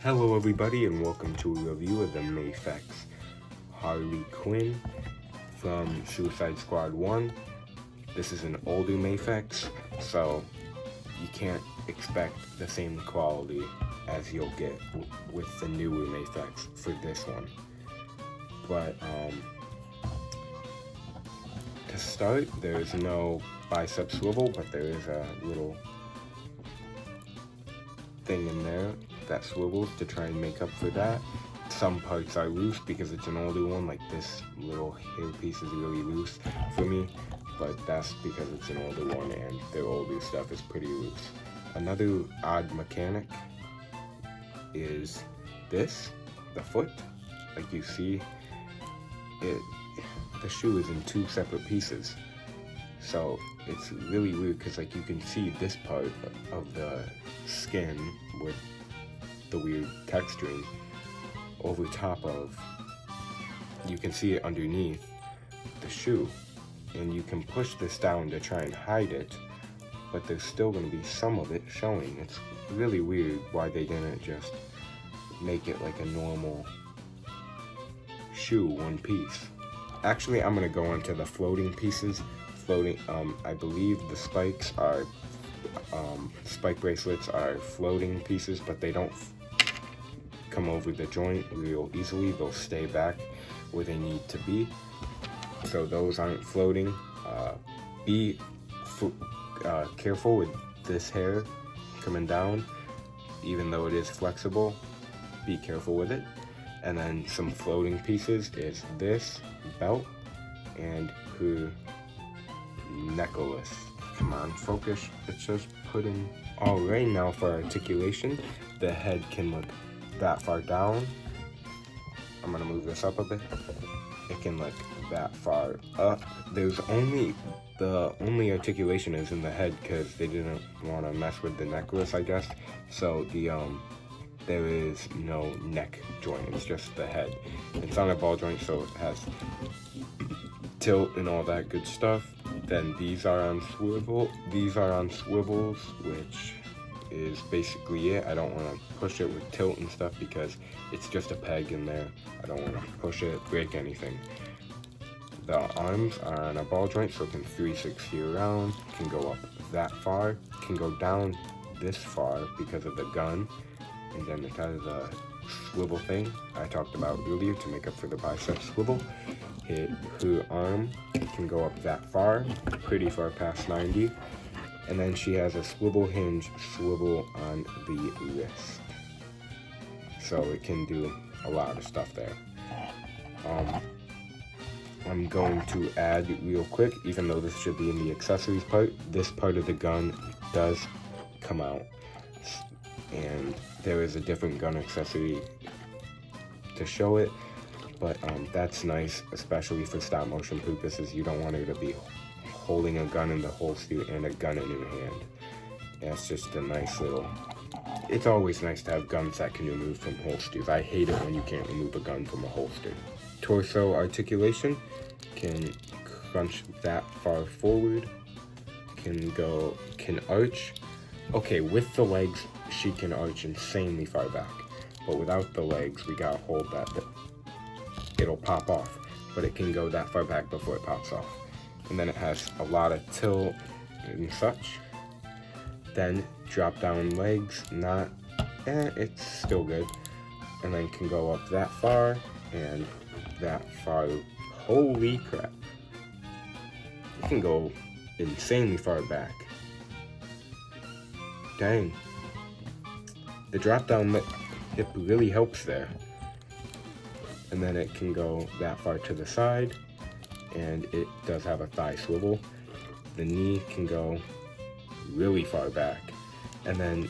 Hello everybody and welcome to a review of the MAFEX Harley Quinn from Suicide Squad 1. This is an older MAFEX, so you can't expect the same quality as you'll get with the newer MAFEX for this one. But to start, there is no bicep swivel, but there is a little thing in there that swivels to try and make up for that. Some parts are loose because it's an older one, like this little hair piece is really loose for me, but that's because it's an older one and their older stuff is pretty loose. Another odd mechanic is this, the foot. Like you see, the shoe is in two separate pieces. So it's really weird because like you can see this part of the skin with the weird texturing over top of, you can see it underneath the shoe, and you can push this down to try and hide it, but there's still going to be some of it showing. It's really weird why they didn't just make it like a normal shoe, one piece. Actually, I'm going to go into the floating pieces. I believe the spikes are spike bracelets are floating pieces, but they don't come over the joint real easily. They'll stay back where they need to be, so those aren't floating. Be careful with this hair coming down, even though it is flexible. Be careful with it. And then some floating pieces is this belt and her necklace. Come on, focus. It's just putting. Alright, now for articulation, the head can look that far down. I'm gonna move this up a bit. It can look that far up. The only articulation is in the head because they didn't want to mess with the necklace, I guess. So there is no neck joint. It's just the head. It's on a ball joint, so it has tilt and all that good stuff. Then these are on swivel. These are on swivels, which is basically it. I don't want to push it with tilt and stuff because it's just a peg in there. I don't want to push it, break anything. The arms are on a ball joint, so it can 360 around, can go up that far, can go down this far because of the gun, and then it has a swivel thing I talked about earlier to make up for the bicep swivel. Her arm can go up that far, pretty far past 90. And then she has a swivel hinge swivel on the wrist. So it can do a lot of stuff there. I'm going to add real quick, even though this should be in the accessories part, this part of the gun does come out. And there is a different gun accessory to show it, but that's nice, especially for stop motion purposes. You don't want her to be holding a gun in the holster and a gun in her hand. And it's just a nice little, it's always nice to have guns that can remove from holsters. I hate it when you can't remove a gun from a holster. Torso articulation, can crunch that far forward, can arch. Okay, with the legs, she can arch insanely far back, but without the legs, we gotta hold that. It'll pop off, but it can go that far back before it pops off. And then it has a lot of tilt and such. Then drop down legs, it's still good. And then can go up that far and that far. Holy crap. It can go insanely far back. Dang. The drop down hip really helps there. And then it can go that far to the side, and it does have a thigh swivel. The knee can go really far back, and then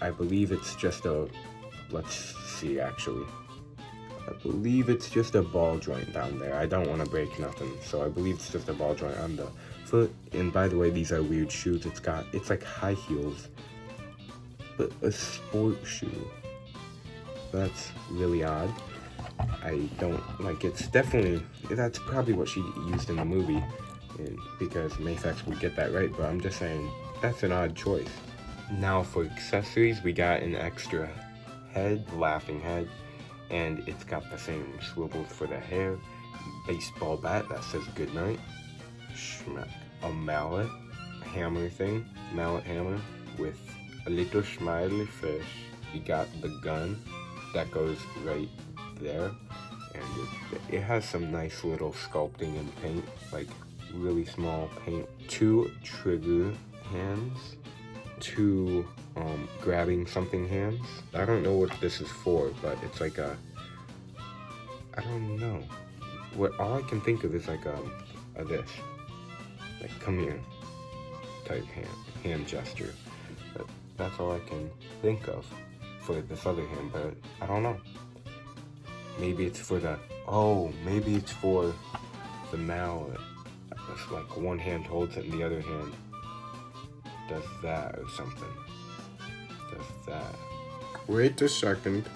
I believe it's just let's see actually. I believe it's just a ball joint down there. I don't want to break nothing, so I believe it's just a ball joint on the foot. And by the way, these are weird shoes. It's like high heels, but a sport shoe. That's really odd. I don't like. It's definitely, that's probably what she used in the movie, because MAFEX would get that right, but I'm just saying that's an odd choice. Now for accessories, we got an extra head, laughing head, and it's got the same swivels for the hair, baseball bat that says goodnight, schmack, a mallet, hammer thing, mallet hammer with a little smiley fish. You got the gun that goes right there, and it has some nice little sculpting and paint, like really small paint. 2 trigger hands, 2 grabbing something hands. I don't know what this is for, but it's like a, I don't know. What all I can think of is like a this, like come here type hand gesture. But that's all I can think of for this other hand, but I don't know. Maybe it's for the, maybe it's for the mallet. It's like one hand holds it and the other hand does that or something. Does that. Wait a second.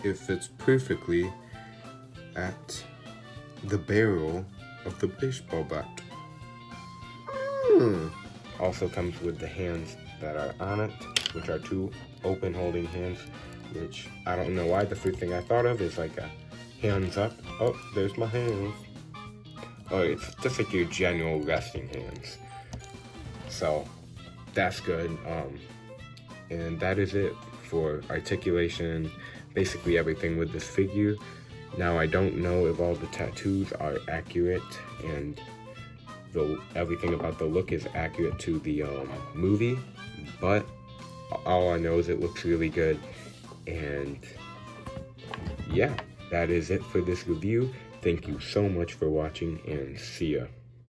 It fits perfectly at the barrel of the baseball bat. Also comes with the hands that are on it, which are 2 open holding hands, which I don't know why the first thing I thought of is like a hands up. Oh, there's my hands. Oh, it's just like your general resting hands. So that's good. And that is it for articulation, basically everything with this figure. Now I don't know if all the tattoos are accurate and everything about the look is accurate to the movie, but all I know is it looks really good. And yeah, that is it for this review. Thank you so much for watching, and see ya.